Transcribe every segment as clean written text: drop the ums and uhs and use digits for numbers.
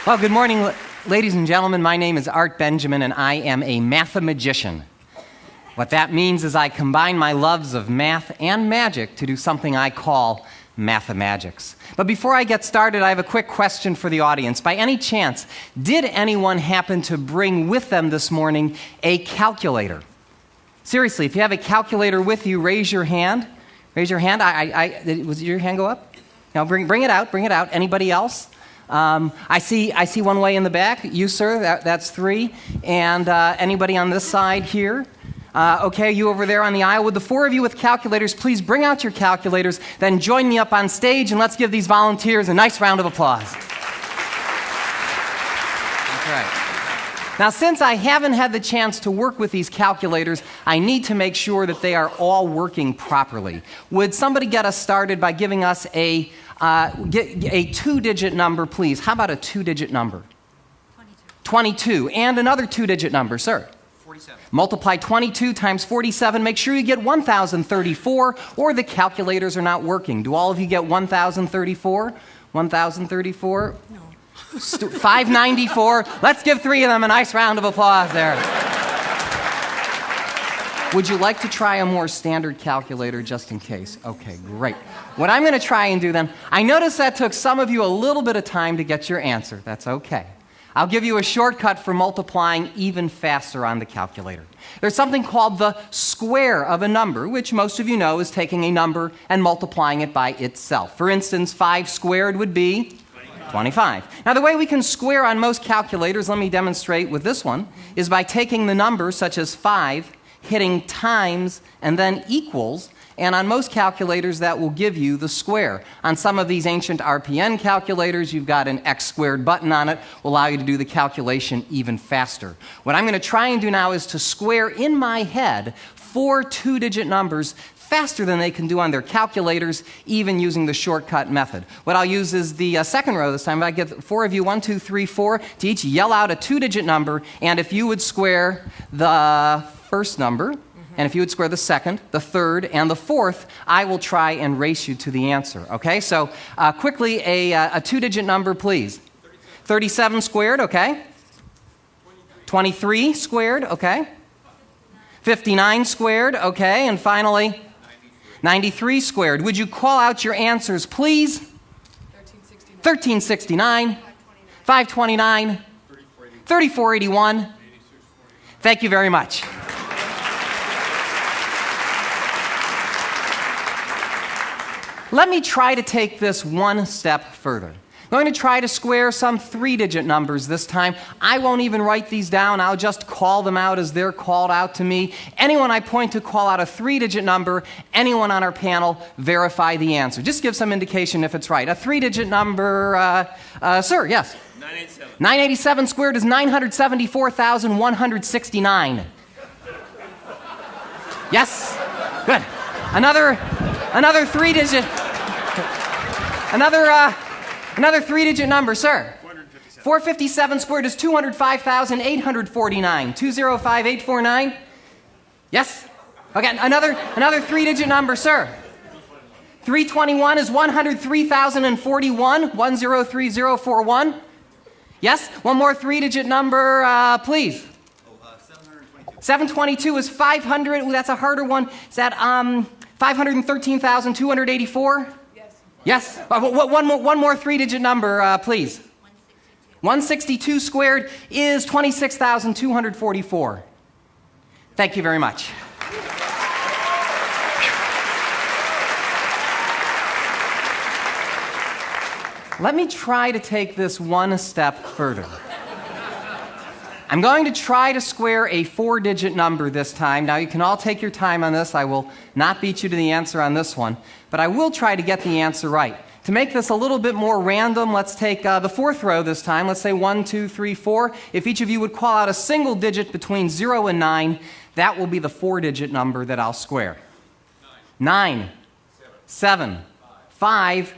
Well, good morning, ladies and gentlemen. My name is Art Benjamin, and I am a mathemagician. What that means is I combine my loves of math and magic to do something I call mathemagics. But before I get started, I have a quick question for the audience. By any chance, did anyone happen to bring with them this morning a calculator? Seriously, if you have a calculator with you, raise your hand. Raise your hand. Was your hand go up? Now bring it out. Bring it out. Anybody else? I see one way in the back. You, sir. That's 3. And anybody on this side here? Okay, you over there on the aisle. Would the 4 of you with calculators please bring out your calculators, then join me up on stage, and let's give these volunteers a nice round of applause. That's right. Now, since I haven't had the chance to work with these calculators, I need to make sure that they are all working properly. Would somebody get us started by giving us a 2-digit number, please? How about a 2-digit number? 22. And another 2-digit number, sir? 47. Multiply 22 times 47. Make sure you get 1,034, or the calculators are not working. Do all of you get 1,034? 1,034? No. 594. Let's give 3 of them a nice round of applause there. Would you like to try a more standard calculator just in case? Okay, great. What I'm going to try and do then, I noticed that took some of you a little bit of time to get your answer. That's okay. I'll give you a shortcut for multiplying even faster on the calculator. There's something called the square of a number, which most of you know is taking a number and multiplying it by itself. For instance, 5 squared would be 25. Now, the way we can square on most calculators, let me demonstrate with this one, is by taking the numbers such as 5, hitting times, and then equals, and on most calculators that will give you the square. On some of these ancient RPN calculators, you've got an X squared button on it, will allow you to do the calculation even faster. What I'm going to try and do now is to square in my head 4 2-digit numbers faster than they can do on their calculators, even using the shortcut method. What I'll use is the second row this time. If I get 4 of you, 1, 2, 3, 4, to each yell out a 2-digit number, and if you would square the first number, and if you would square the second, the third, and the fourth, I will try and race you to the answer. Okay, so quickly, a 2-digit number, please. 37 squared, okay. 23 squared, okay. 59 squared, okay. And finally, 93 squared. Would you call out your answers, please? 1369. 529. 3481. Thank you very much. Let me try to take this one step further. I'm going to try to square some 3-digit numbers this time. I won't even write these down. I'll just call them out as they're called out to me. Anyone I point to call out a 3-digit number. Anyone on our panel verify the answer. Just give some indication if it's right. A 3-digit number, sir, yes? 987. 987 squared is 974,169. Yes? Good. Another 3-digit. Another 3-digit number, sir. 457. 457 squared is 205,849. 205,849. Yes? Okay, another 3-digit number, sir. 321 is 103,041. 103041. Yes? One more 3-digit number, please. 722 is 500. Ooh, that's a harder one. Is that 513,284? Yes. One more 3-digit number, please. 162 squared is 26,244. Thank you very much. Let me try to take this one step further. I'm going to try to square a 4-digit number this time. Now, you can all take your time on this. I will not beat you to the answer on this one, but I will try to get the answer right. To make this a little bit more random, let's take the 4th row this time. Let's say 1, 2, 3, 4. If each of you would call out a single digit between 0 and 9, that will be the 4-digit number that I'll square. 9, 7, 5,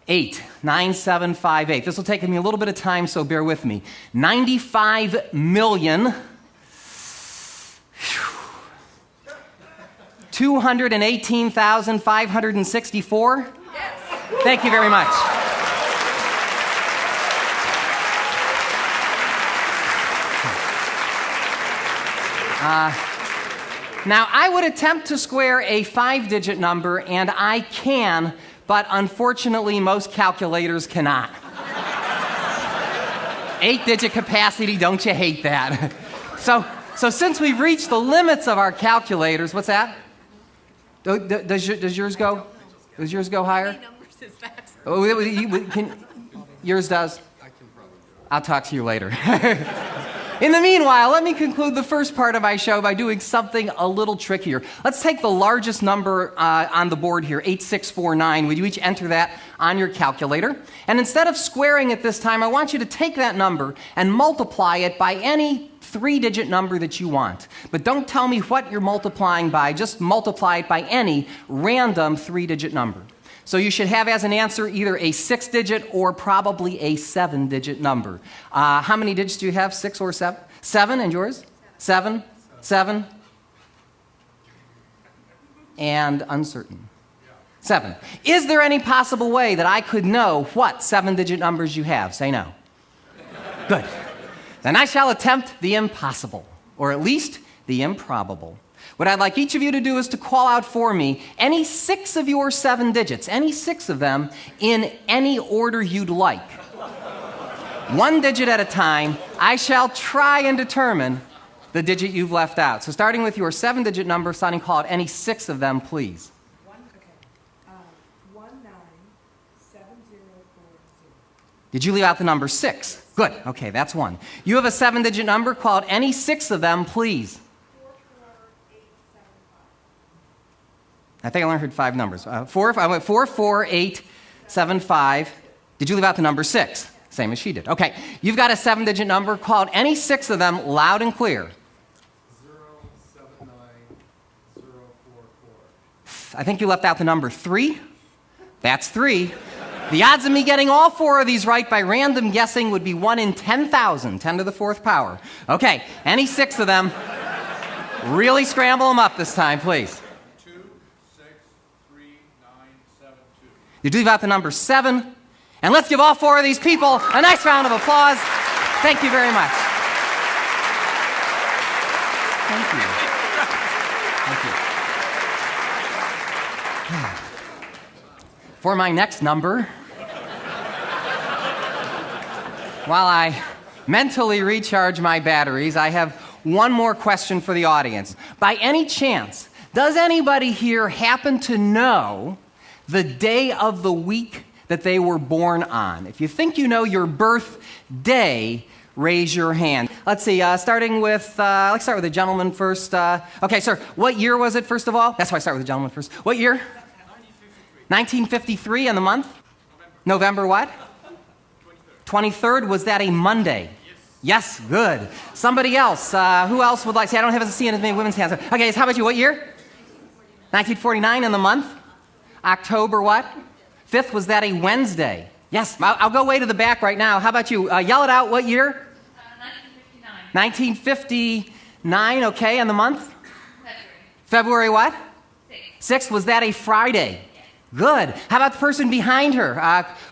8. 9758. This will take me a little bit of time, so bear with me. 95 million 218,564. Yes. Thank you very much. Now, I would attempt to square a 5-digit number, and I can, but unfortunately, most calculators cannot. 8-digit capacity, don't you hate that? So since we've reached the limits of our calculators, what's that? Does yours go? Does yours go higher? How many numbers is that? Yours does? I'll talk to you later. In the meanwhile, let me conclude the first part of my show by doing something a little trickier. Let's take the largest number on the board here, 8649. Would you each enter that on your calculator? And instead of squaring it this time, I want you to take that number and multiply it by any 3-digit number that you want. But don't tell me what you're multiplying by, just multiply it by any random 3-digit number. So you should have as an answer either a 6-digit or probably a 7-digit number. How many digits do you have, 6 or 7? 7, and yours? 7, 7, and uncertain. 7. Is there any possible way that I could know what 7-digit numbers you have? Say no. Good. Then I shall attempt the impossible, or at least the improbable. What I'd like each of you to do is to call out for me any 6 of your 7 digits, any 6 of them, in any order you'd like. 1 digit at a time, I shall try and determine the digit you've left out. So starting with your 7-digit number, Sonny, call out any 6 of them, please. 197040. Did you leave out the number 6? Good. Okay, that's 1. You have a 7-digit number, call out any 6 of them, please. I think I only heard 5 numbers. 44875. Did you leave out the number 6? Same as she did. Okay, you've got a 7-digit number. Call out any 6 of them loud and clear. 079044. I think you left out the number 3. That's 3. The odds of me getting all 4 of these right by random guessing would be 1 in 10,000, 10 to the 4th power. Okay, any 6 of them. Really scramble them up this time, please. 263972. You leave out the number 7. And let's give all 4 of these people a nice round of applause. Thank you very much. Thank you. Thank you. For my next number, while I mentally recharge my batteries, I have one more question for the audience. By any chance, does anybody here happen to know the day of the week that they were born on? If you think you know your birthday, raise your hand. Let's see, starting with, let's start with the gentleman first. Okay, sir, what year was it, first of all? That's why I start with the gentleman first. What year? 1953, and the month? November what? 23rd. Was that a Monday? Yes, good. Somebody else, who else would like, see, I don't have to see as many women's hands. Okay, so how about you, what year? 1949, and the month? October what? 5th, was that a Wednesday? Yes, I'll go way to the back right now. How about you? Yell it out, what year? 1959. 1959, okay, and the month? February what? 6th, was that a Friday? Good. How about the person behind her?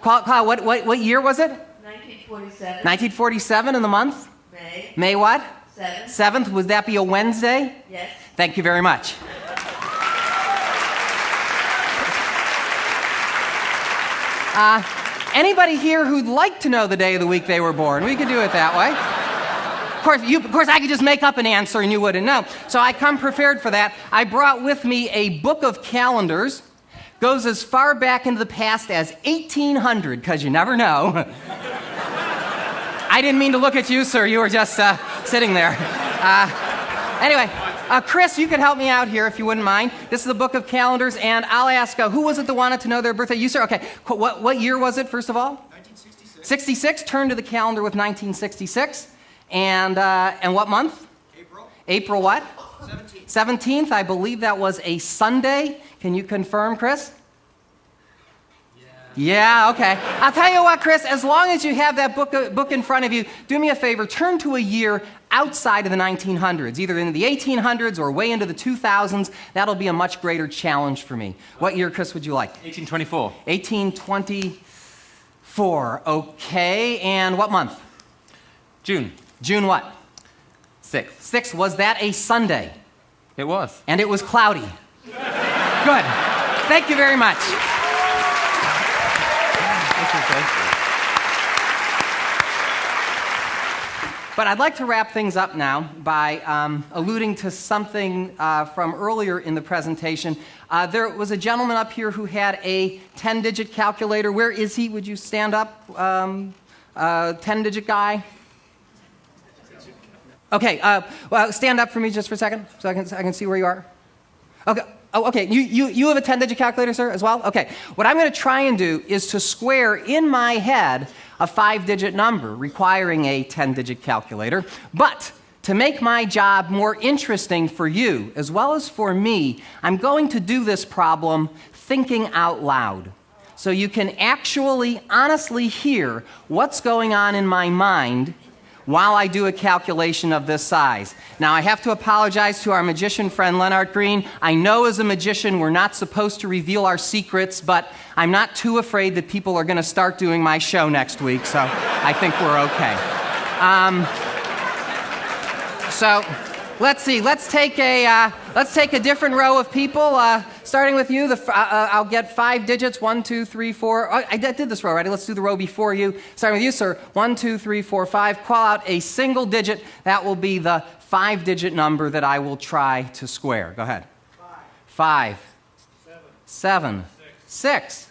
What year was it? 1947. 1947, and the month? May. May what? 7th. 7th, would that be a Wednesday? Yes. Thank you very much. Anybody here who'd like to know the day of the week they were born? We could do it that way. Of course, I could just make up an answer and you wouldn't know. So I come prepared for that. I brought with me a book of calendars. Goes as far back into the past as 1800, because you never know. I didn't mean to look at you, sir. You were just sitting there. Anyway, Chris, you could help me out here if you wouldn't mind. This is the book of calendars, and I'll ask, who was it that wanted to know their birthday? You, sir? Okay. What year was it, first of all? 1966. 66. Turn to the calendar with 1966. And what month? April. April what? 17th. 17th. I believe that was a Sunday. Can you confirm, Chris? Yeah, okay. I'll tell you what, Chris, as long as you have that book in front of you, do me a favor, turn to a year outside of the 1900s, either in the 1800s or way into the 2000s. That'll be a much greater challenge for me. What year, Chris, would you like? 1824. 1824, okay. And what month? June. June what? 6th. Was that a Sunday? It was. And it was cloudy. Good. Thank you very much. But I'd like to wrap things up now by alluding to something from earlier in the presentation. There was a gentleman up here who had a 10-digit calculator. Where is he? Would you stand up? 10-digit guy? Okay, well, stand up for me just for a second so I can see where you are. Okay. Oh, okay. You have a 10-digit calculator, sir, as well? Okay. What I'm going to try and do is to square in my head a 5-digit number requiring a 10-digit calculator. But to make my job more interesting for you as well as for me, I'm going to do this problem thinking out loud. So you can actually honestly hear what's going on in my mind while I do a calculation of this size. Now, I have to apologize to our magician friend Leonard Green. I know as a magician we're not supposed to reveal our secrets, but I'm not too afraid that people are going to start doing my show next week, so I think we're okay. So let's see. Let's take a different row of people. Starting with you, I'll get 5 digits. 1, 2, 3, 4. Oh, I did this row already. Let's do the row before you. Starting with you, sir. 1, 2, 3, 4, 5. Call out a single digit. That will be the 5-digit number that I will try to square. Go ahead. 5. 7. 6.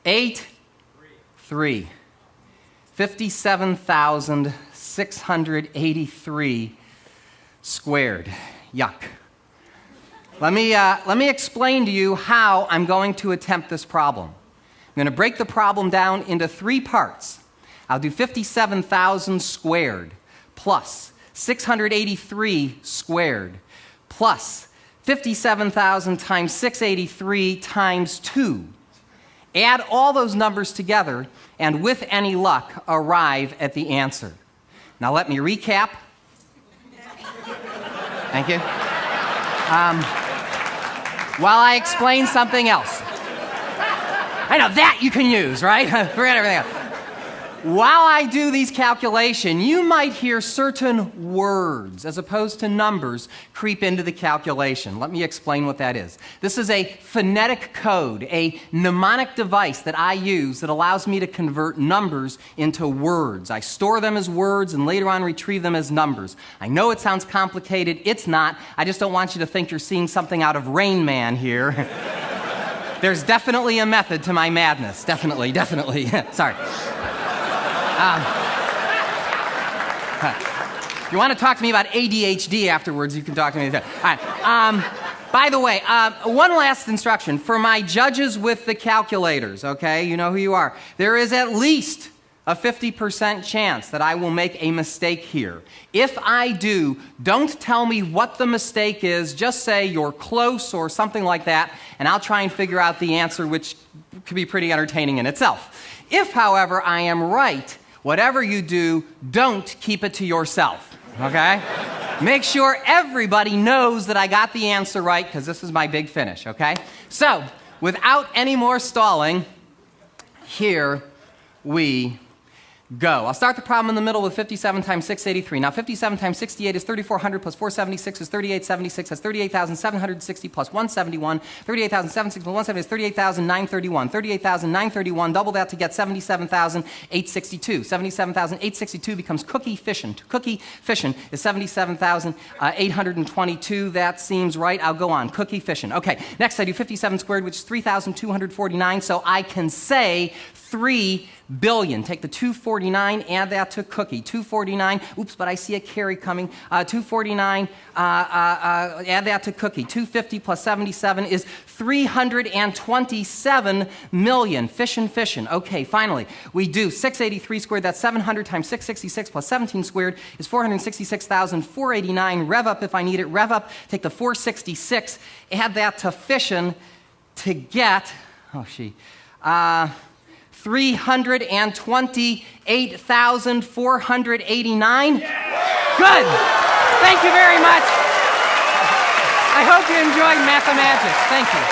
8. 3. 57,683 squared. Yuck. Let me explain to you how I'm going to attempt this problem. I'm going to break the problem down into 3 parts. I'll do 57,000 squared plus 683 squared plus 57,000 times 683 times 2. Add all those numbers together and with any luck arrive at the answer. Now let me recap. Thank you. While I explain something else. I know, that you can use, right? Forget everything else. While I do these calculations, you might hear certain words, as opposed to numbers, creep into the calculation. Let me explain what that is. This is a phonetic code, a mnemonic device that I use that allows me to convert numbers into words. I store them as words and later on retrieve them as numbers. I know it sounds complicated. It's not. I just don't want you to think you're seeing something out of Rain Man here. There's definitely a method to my madness. Definitely. Sorry. If you want to talk to me about ADHD afterwards, you can talk to me. All right. By the way, one last instruction. For my judges with the calculators, okay, you know who you are. There is at least a 50% chance that I will make a mistake here. If I do, don't tell me what the mistake is. Just say you're close or something like that, and I'll try and figure out the answer, which could be pretty entertaining in itself. If, however, I am right, whatever you do, don't keep it to yourself, okay? Make sure everybody knows that I got the answer right, because this is my big finish, okay? So, without any more stalling, here we go. I'll start the problem in the middle with 57 times 683. Now, 57 times 68 is 3,400 plus 476 is 3876. That's 38,760 plus 171. 38,760 plus 170 is 38,931. 38,931, double that to get 77,862. 77,862 becomes cookie fission. Cookie fission is 77,822. That seems right. I'll go on. Cookie fission. Okay, next I do 57 squared, which is 3,249. So I can say 3 billion. Take the 249, add that to cookie. 249, oops, but I see a carry coming. 249, add that to cookie. 250 plus 77 is 327 million. Fission. Okay, finally, we do 683 squared. That's 700 times 666 plus 17 squared is 466,489. Rev up if I need it. Rev up, take the 466, add that to fission to get, 328,489. Good. Thank you very much. I hope you enjoyed Mathematic. Thank you.